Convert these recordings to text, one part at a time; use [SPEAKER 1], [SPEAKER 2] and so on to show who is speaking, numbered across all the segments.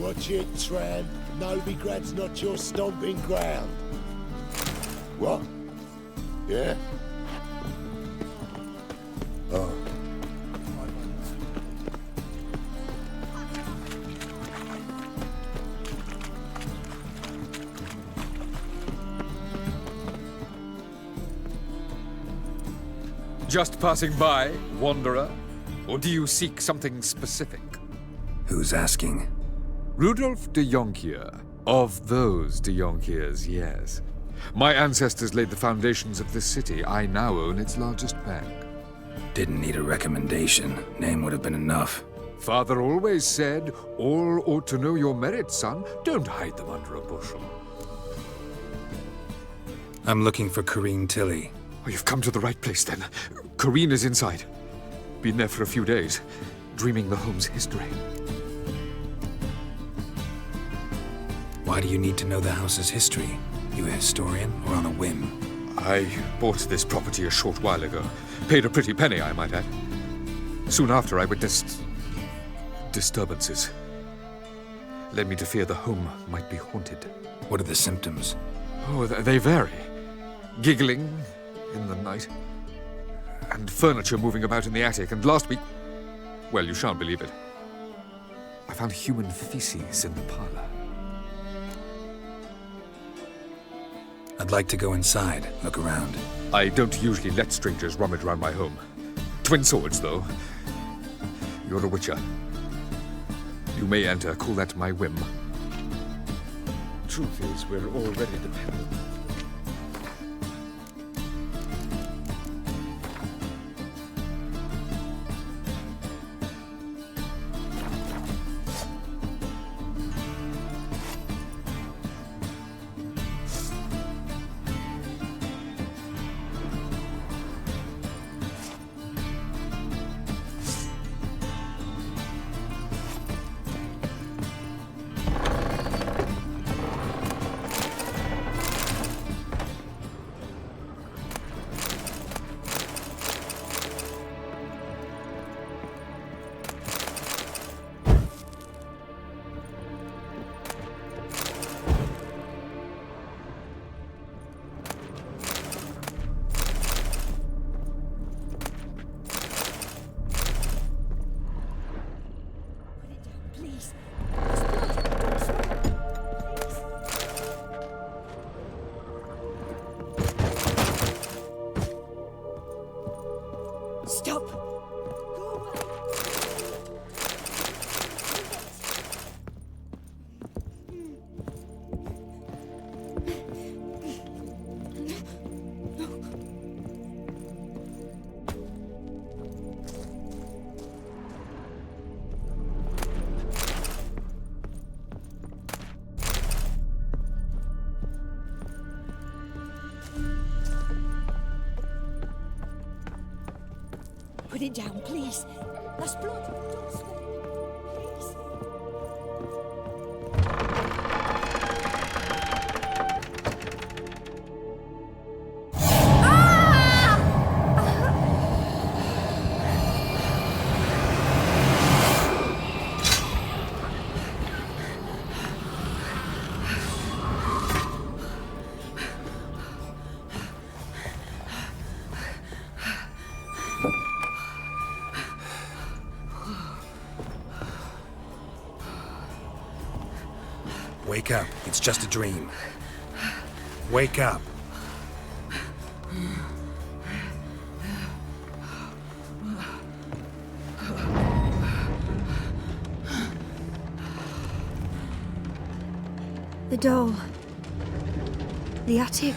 [SPEAKER 1] Watch it, tramp. Novigrad's not your stomping ground. What? Yeah? Oh.
[SPEAKER 2] Just passing by, wanderer? Or do you seek something specific?
[SPEAKER 3] Who's asking?
[SPEAKER 2] Rudolf de Jonkier. Of those de Jonkiers, yes. My ancestors laid the foundations of this city. I now own its largest bank.
[SPEAKER 3] Didn't need a recommendation. Name would have been enough.
[SPEAKER 2] Father always said, all ought to know your merits, son. Don't hide them under a bushel.
[SPEAKER 3] I'm looking for Corrine Tilly.
[SPEAKER 2] Oh, you've come to the right place, then. Corrine is inside. Been there for a few days, dreaming the home's history.
[SPEAKER 3] Why do you need to know the house's history? You a historian, or on a whim?
[SPEAKER 2] I bought this property a short while ago. Paid a pretty penny, I might add. Soon after, I witnessed disturbances. Led me to fear the home might be haunted.
[SPEAKER 3] What are the symptoms?
[SPEAKER 2] Oh, they vary. Giggling in the night, and furniture moving about in the attic, and last week, well, you shan't believe it, I found human feces in the parlor.
[SPEAKER 3] I'd like to go inside, look around.
[SPEAKER 2] I don't usually let strangers rummage around my home. Twin swords, though. You're a witcher. You may enter, call that my whim. Truth is, we're already dependent.
[SPEAKER 4] Stop! Put it down, please. That's blood. Don't stop it, please.
[SPEAKER 3] Wake up. It's just a dream. Wake up.
[SPEAKER 4] The doll. The attic.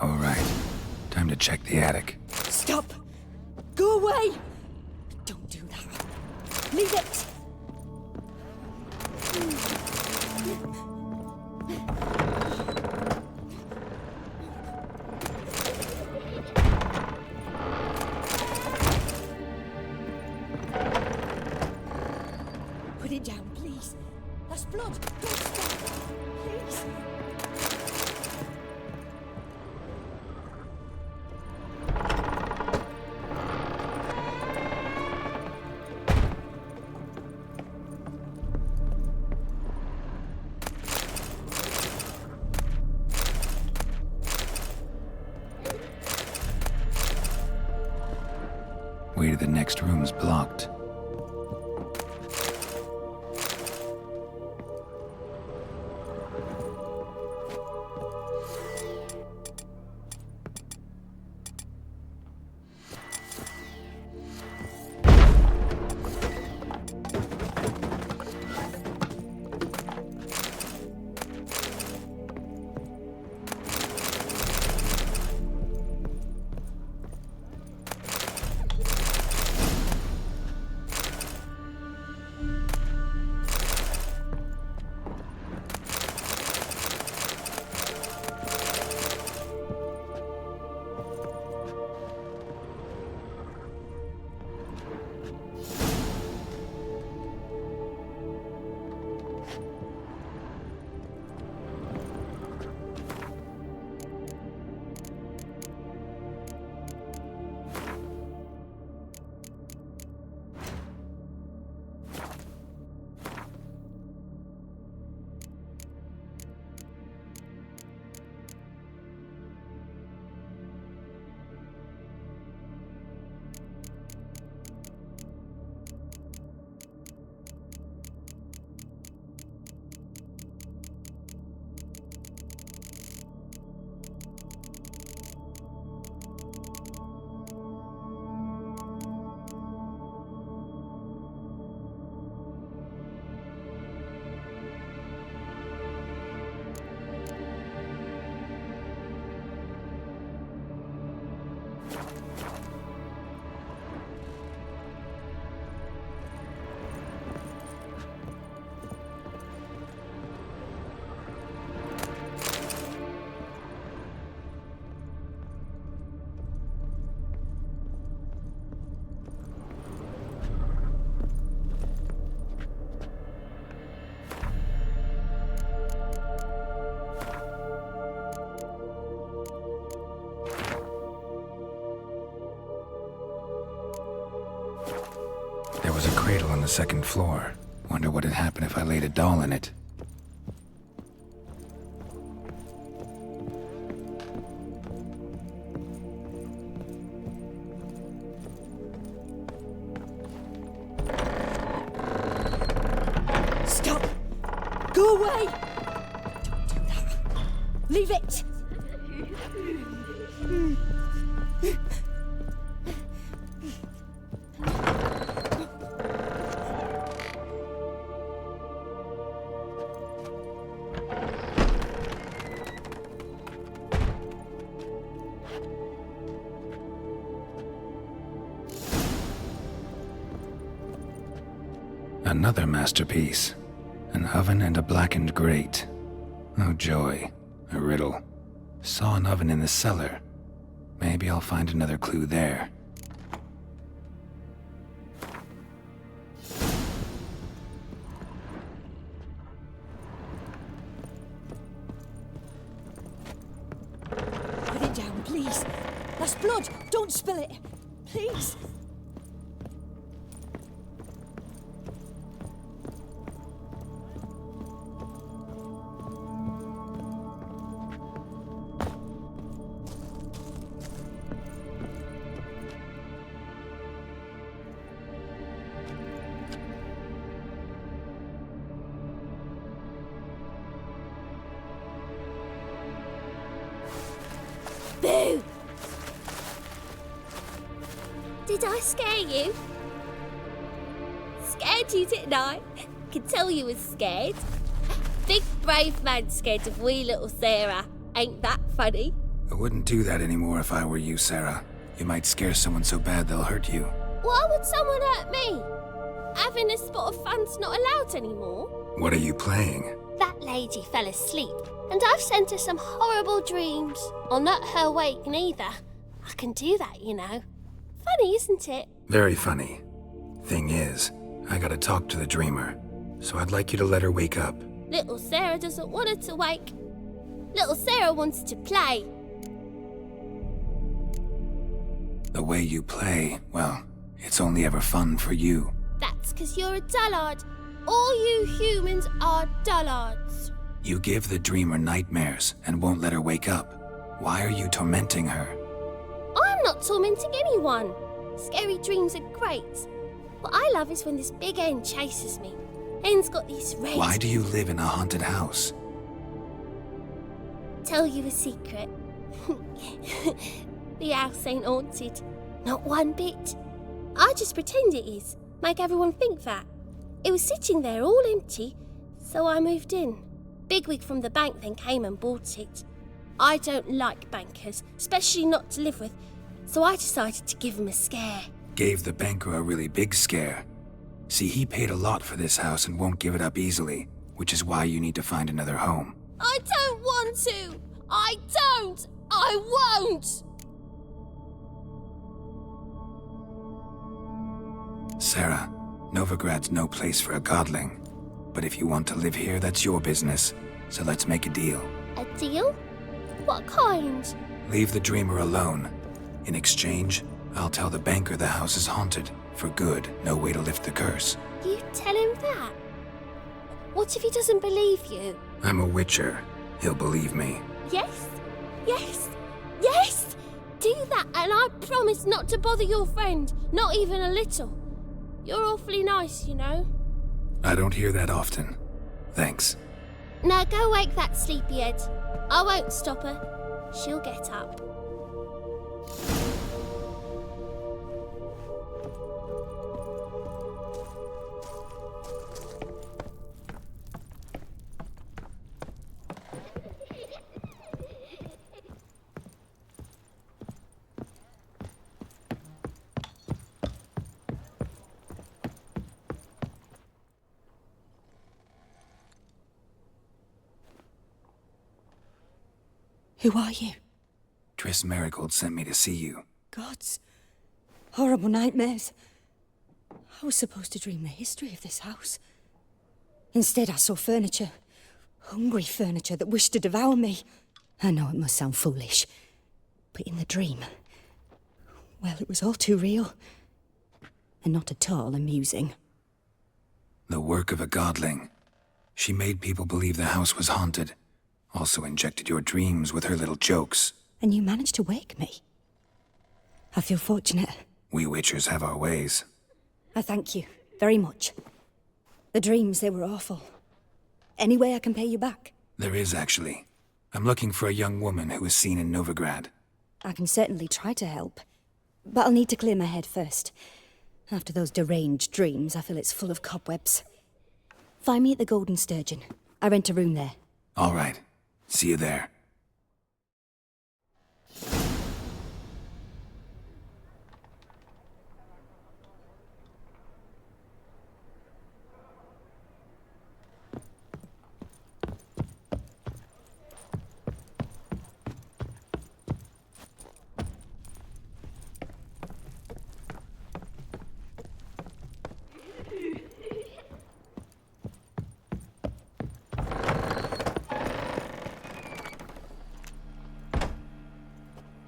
[SPEAKER 3] All right. Time to check the attic.
[SPEAKER 4] Stop! Go away! Don't do that. Leave it! Put it down, please. That's blood. Don't stop. Please.
[SPEAKER 3] locked. There was a cradle on the second floor. Wonder what had happened if I laid a doll in it.
[SPEAKER 4] Stop! Go away! Don't do that. Leave it!
[SPEAKER 3] Another masterpiece. An oven and a blackened grate. Oh joy. A riddle. Saw an oven in the cellar. Maybe I'll find another clue there.
[SPEAKER 4] Put it down, please. That's blood. Don't spill it. Please.
[SPEAKER 5] Boo! Did I scare you? Scared you, didn't I? Can tell you was scared. Big brave man scared of wee little Sarah. Ain't that funny?
[SPEAKER 3] I wouldn't do that anymore if I were you, Sarah. You might scare someone so bad they'll hurt you.
[SPEAKER 5] Why would someone hurt me? Having a spot of fun's not allowed anymore.
[SPEAKER 3] What are you playing?
[SPEAKER 5] That lady fell asleep, and I've sent her some horrible dreams. I'll not her wake neither. I can do that, you know. Funny, isn't it?
[SPEAKER 3] Very funny. Thing is, I gotta talk to the dreamer, so I'd like you to let her wake up.
[SPEAKER 5] Little Sarah doesn't want her to wake. Little Sarah wants to play.
[SPEAKER 3] The way you play, well, it's only ever fun for you.
[SPEAKER 5] That's 'cause you're a dullard. All you humans are dullards.
[SPEAKER 3] You give the dreamer nightmares and won't let her wake up. Why are you tormenting her?
[SPEAKER 5] I'm not tormenting anyone. Scary dreams are great. What I love is when this big hen chases me. Hen's got these red...
[SPEAKER 3] Why do you live in a haunted house?
[SPEAKER 5] Tell you a secret. The house ain't haunted. Not one bit. I just pretend it is. Make everyone think that. It was sitting there all empty, so I moved in. Bigwig from the bank then came and bought it. I don't like bankers, especially not to live with, so I decided to give him a scare.
[SPEAKER 3] Gave the banker a really big scare. See, he paid a lot for this house and won't give it up easily, which is why you need to find another home.
[SPEAKER 5] I don't want to! I don't! I won't!
[SPEAKER 3] Sarah, Novigrad's no place for a godling. But if you want to live here, that's your business. So let's make a deal.
[SPEAKER 5] A deal? What kind?
[SPEAKER 3] Leave the dreamer alone. In exchange, I'll tell the banker the house is haunted. For good, no way to lift the curse.
[SPEAKER 5] You tell him that? What if he doesn't believe you?
[SPEAKER 3] I'm a witcher. He'll believe me.
[SPEAKER 5] Yes, yes, yes! Do that and I promise not to bother your friend, not even a little. You're awfully nice, you know.
[SPEAKER 3] I don't hear that often. Thanks.
[SPEAKER 5] Now go wake that sleepyhead. I won't stop her. She'll get up.
[SPEAKER 4] Who are you?
[SPEAKER 3] Triss Marigold sent me to see you.
[SPEAKER 4] Gods. Horrible nightmares. I was supposed to dream the history of this house. Instead, I saw furniture. Hungry furniture that wished to devour me. I know it must sound foolish, but in the dream, well, it was all too real. And not at all amusing.
[SPEAKER 3] The work of a godling. She made people believe the house was haunted. Also injected your dreams with her little jokes.
[SPEAKER 4] And you managed to wake me. I feel fortunate.
[SPEAKER 3] We witchers have our ways.
[SPEAKER 4] I thank you very much. The dreams, they were awful. Any way I can pay you back?
[SPEAKER 3] There is, actually. I'm looking for a young woman who was seen in Novigrad.
[SPEAKER 4] I can certainly try to help. But I'll need to clear my head first. After those deranged dreams, I feel it's full of cobwebs. Find me at the Golden Sturgeon. I rent a room there.
[SPEAKER 3] All right. See you there.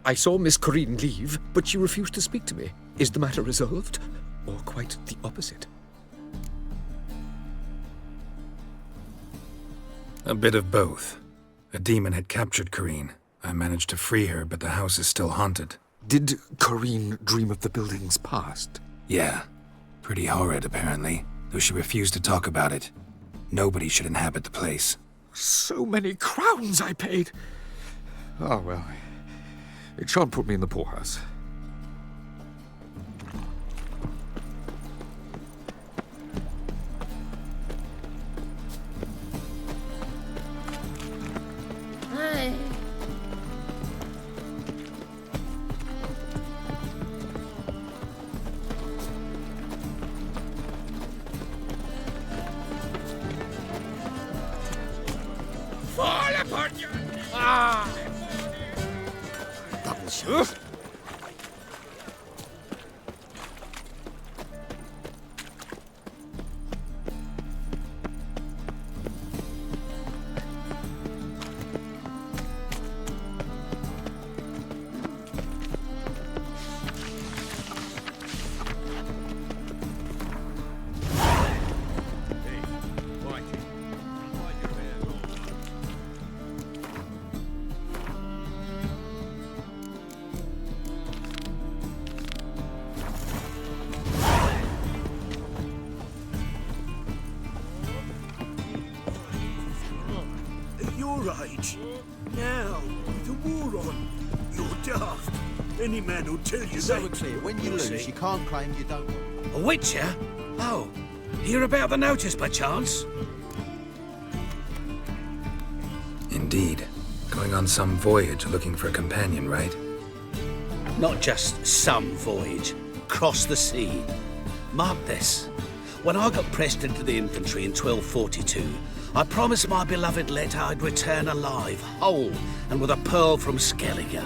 [SPEAKER 2] I saw Miss Corinne leave, but she refused to speak to me. Is the matter resolved? Or quite the opposite?
[SPEAKER 3] A bit of both. A demon had captured Corinne. I managed to free her, but the house is still haunted.
[SPEAKER 2] Did Corinne dream of the building's past?
[SPEAKER 3] Yeah. Pretty horrid, apparently, though she refused to talk about it. Nobody should inhabit the place.
[SPEAKER 2] So many crowns I paid! Oh, well, it shan't put me in the poorhouse.
[SPEAKER 5] Hi.
[SPEAKER 2] Fall upon you! Ah!
[SPEAKER 1] Double shot.
[SPEAKER 6] your age. Now, with the war on, you're daft. Any man will tell you
[SPEAKER 7] So
[SPEAKER 6] that.
[SPEAKER 7] clear, when you lose, you can't claim you don't.
[SPEAKER 6] A witcher? Oh, hear about the notice by chance?
[SPEAKER 3] Indeed. Going on some voyage looking for a companion, right?
[SPEAKER 6] Not just some voyage. Cross the sea. Mark this. When I got pressed into the infantry in 1242, I promised my beloved Let I'd return alive, whole, and with a pearl from Skellige.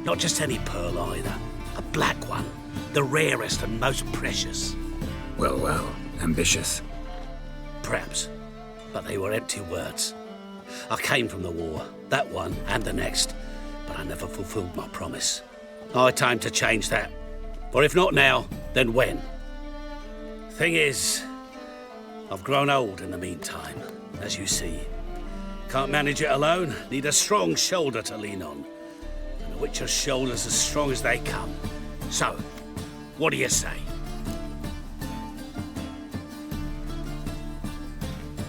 [SPEAKER 6] Not just any pearl either. A black one. The rarest and most precious.
[SPEAKER 3] Well, ambitious.
[SPEAKER 6] Perhaps. But they were empty words. I came from the war, that one and the next, but I never fulfilled my promise. High time to change that. For if not now, then when? Thing is, I've grown old in the meantime, as you see. Can't manage it alone, need a strong shoulder to lean on. And a witcher's shoulder's as strong as they come. So, what do you say?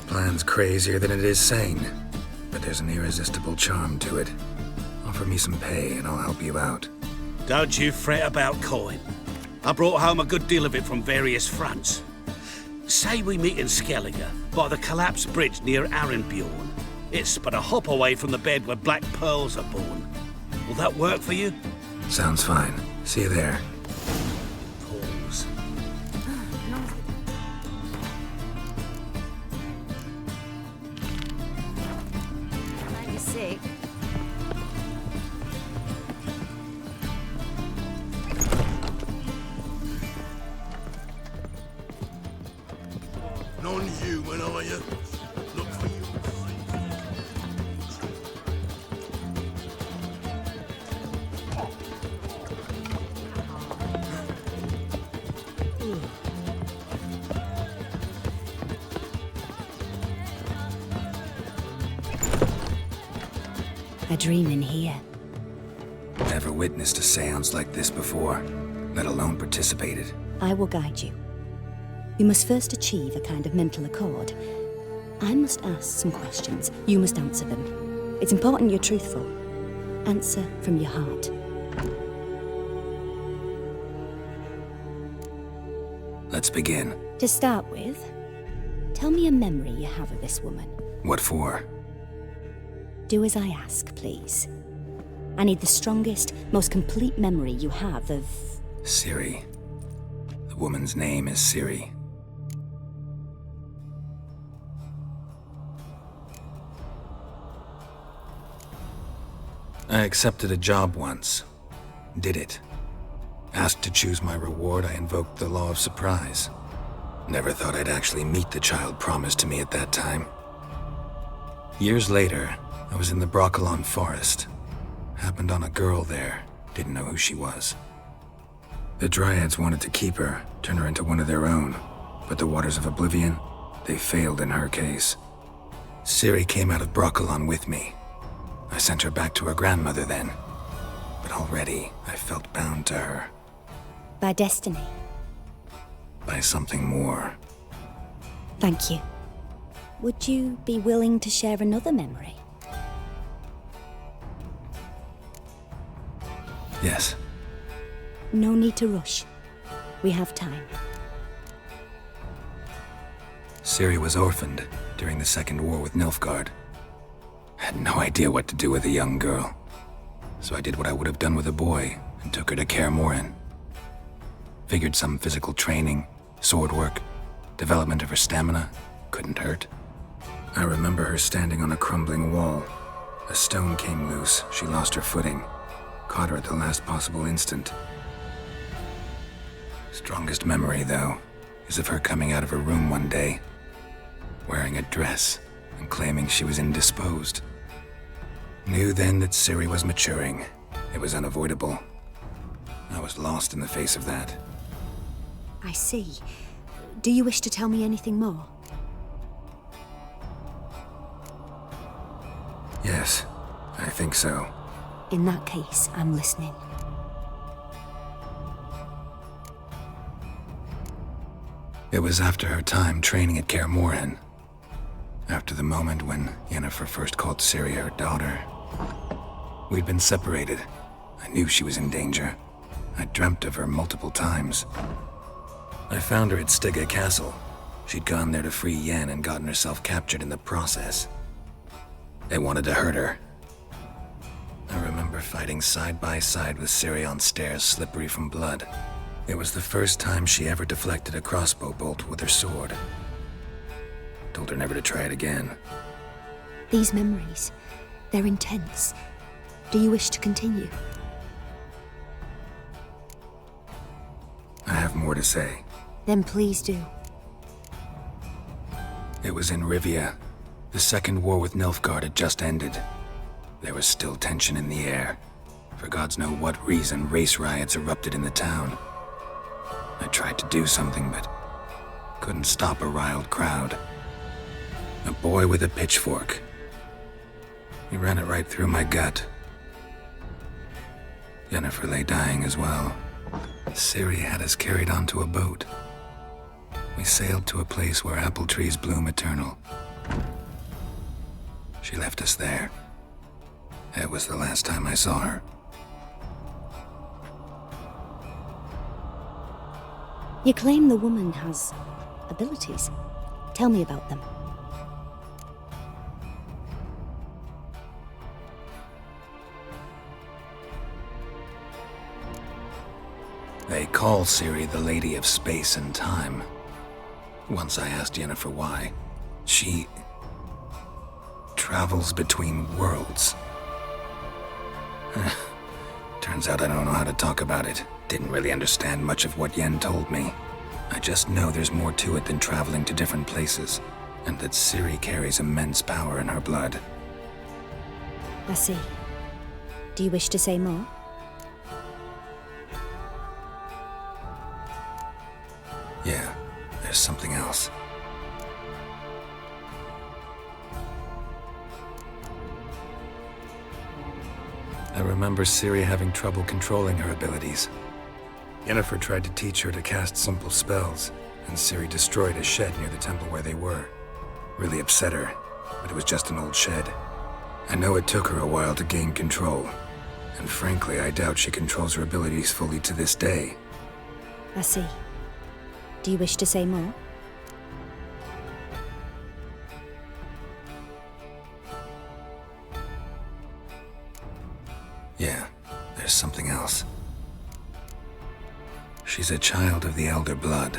[SPEAKER 3] Plan's crazier than it is sane, but there's an irresistible charm to it. Offer me some pay and I'll help you out.
[SPEAKER 6] Don't you fret about coin. I brought home a good deal of it from various fronts. Say we meet in Skellige, by the collapsed bridge near Arenbjorn. It's but a hop away from the bed where black pearls are born. Will that work for you?
[SPEAKER 3] Sounds fine. See you there.
[SPEAKER 6] Pause.
[SPEAKER 4] Are you sick?
[SPEAKER 1] Non-human, are you? Look for you.
[SPEAKER 4] A dream in here.
[SPEAKER 3] Never witnessed a seance like this before, let alone participated.
[SPEAKER 4] I will guide you. You must first achieve a kind of mental accord. I must ask some questions. You must answer them. It's important you're truthful. Answer from your heart.
[SPEAKER 3] Let's begin.
[SPEAKER 4] To start with, tell me a memory you have of this woman.
[SPEAKER 3] What for?
[SPEAKER 4] Do as I ask, please. I need the strongest, most complete memory you have of...
[SPEAKER 3] Ciri. The woman's name is Ciri. I accepted a job once. Did it. Asked to choose my reward, I invoked the law of surprise. Never thought I'd actually meet the child promised to me at that time. Years later, I was in the Broccolon forest. Happened on a girl there. Didn't know who she was. The Dryads wanted to keep her, turn her into one of their own. But the Waters of Oblivion, they failed in her case. Ciri came out of Broccolon with me. I sent her back to her grandmother then. But already, I felt bound to her.
[SPEAKER 4] By destiny.
[SPEAKER 3] By something more.
[SPEAKER 4] Thank you. Would you be willing to share another memory?
[SPEAKER 3] Yes.
[SPEAKER 4] No need to rush. We have time.
[SPEAKER 3] Ciri was orphaned during the Second War with Nilfgaard. Had no idea what to do with a young girl. So I did what I would have done with a boy and took her to Kaer Morhen. Figured some physical training, sword work, development of her stamina couldn't hurt. I remember her standing on a crumbling wall. A stone came loose, she lost her footing. Caught her at the last possible instant. Strongest memory, though, is of her coming out of her room one day, wearing a dress and claiming she was indisposed. Knew then that Ciri was maturing. It was unavoidable. I was lost in the face of that.
[SPEAKER 4] I see. Do you wish to tell me anything more?
[SPEAKER 3] Yes, I think so.
[SPEAKER 4] In that case, I'm listening.
[SPEAKER 3] It was after her time training at Kaer Morhen. After the moment when Yennefer first called Ciri her daughter, we'd been separated. I knew she was in danger. I dreamt of her multiple times. I found her at Stygia Castle. She'd gone there to free Yen and gotten herself captured in the process. They wanted to hurt her. I remember fighting side by side with Ciri on stairs slippery from blood. It was the first time she ever deflected a crossbow bolt with her sword. Told her never to try it again.
[SPEAKER 4] These memories, they're intense. Do you wish to continue?
[SPEAKER 3] I have more to say.
[SPEAKER 4] Then please do.
[SPEAKER 3] It was in Rivia. The second war with Nilfgaard had just ended. There was still tension in the air. For gods know what reason, race riots erupted in the town. I tried to do something, but couldn't stop a riled crowd. A boy with a pitchfork. He ran it right through my gut. Yennefer lay dying as well. Ciri had us carried onto a boat. We sailed to a place where apple trees bloom eternal. She left us there. That was the last time I saw her.
[SPEAKER 4] You claim the woman has abilities. Tell me about them.
[SPEAKER 3] They call Ciri the Lady of Space and Time. Once I asked Yennefer why. She travels between worlds. Turns out I don't know how to talk about it. Didn't really understand much of what Yen told me. I just know there's more to it than traveling to different places, and that Ciri carries immense power in her blood.
[SPEAKER 4] I see. Do you wish to say more?
[SPEAKER 3] Yeah, there's something else. I remember Ciri having trouble controlling her abilities. Yennefer tried to teach her to cast simple spells, and Ciri destroyed a shed near the temple where they were. Really upset her, but it was just an old shed. I know it took her a while to gain control, and frankly, I doubt she controls her abilities fully to this day.
[SPEAKER 4] I see. Do you wish to say more?
[SPEAKER 3] Yeah, there's something else. She's a child of the Elder Blood.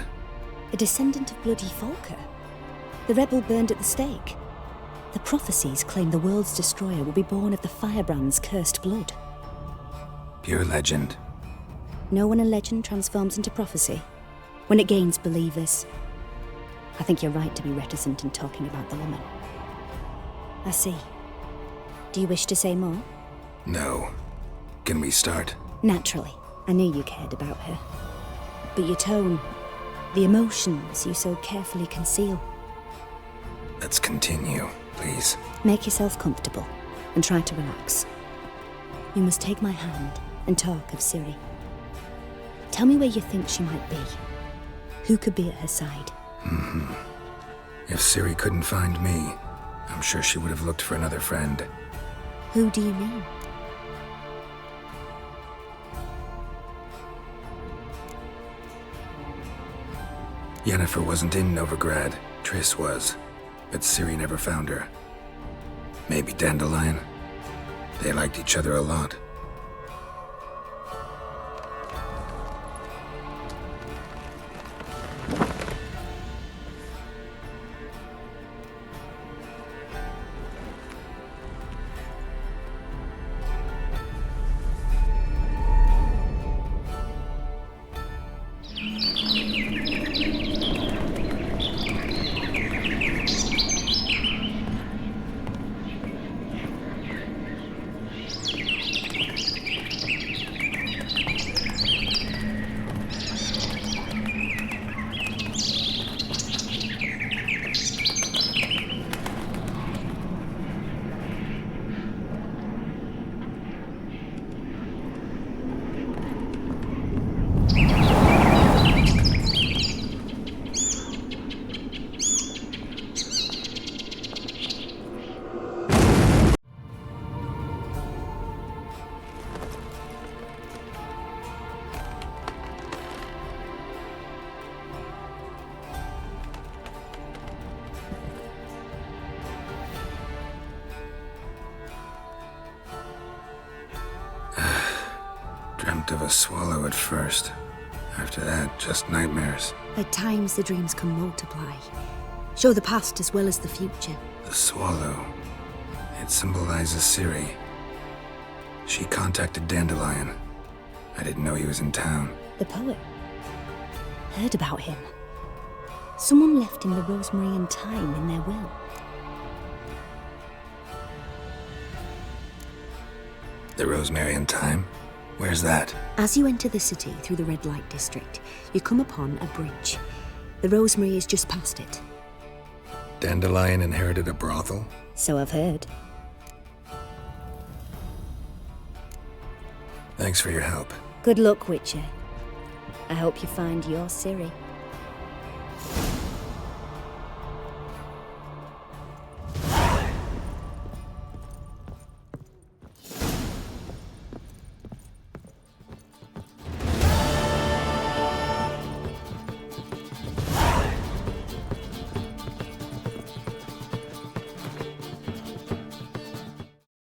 [SPEAKER 4] A descendant of bloody Volker. The rebel burned at the stake. The prophecies claim the world's destroyer will be born of the firebrand's cursed blood.
[SPEAKER 3] Pure legend.
[SPEAKER 4] Know when a legend transforms into prophecy? When it gains believers. I think you're right to be reticent in talking about the woman. I see. Do you wish to say more?
[SPEAKER 3] No. Can we start?
[SPEAKER 4] Naturally. I knew you cared about her. But your tone, the emotions you so carefully conceal.
[SPEAKER 3] Let's continue, please.
[SPEAKER 4] Make yourself comfortable and try to relax. You must take my hand and talk of Ciri. Tell me where you think she might be. Who could be at her side?
[SPEAKER 3] If Ciri couldn't find me, I'm sure she would have looked for another friend.
[SPEAKER 4] Who do you mean?
[SPEAKER 3] Yennefer wasn't in Novigrad. Triss was. But Ciri never found her. Maybe Dandelion. They liked each other a lot. Dreamt of a swallow at first. After that, just nightmares.
[SPEAKER 8] At times, the dreams can multiply. Show the past as well as the future.
[SPEAKER 3] The swallow. It symbolizes Ciri. She contacted Dandelion. I didn't know he was in town.
[SPEAKER 8] The poet. Heard about him. Someone left him the rosemary and thyme in their will.
[SPEAKER 3] The rosemary and thyme? Where's that?
[SPEAKER 8] As you enter the city through the red light district, you come upon a bridge. The rosemary is just past it.
[SPEAKER 3] Dandelion inherited a brothel?
[SPEAKER 8] So I've heard.
[SPEAKER 3] Thanks for your help.
[SPEAKER 8] Good luck, Witcher. I hope you find your Ciri.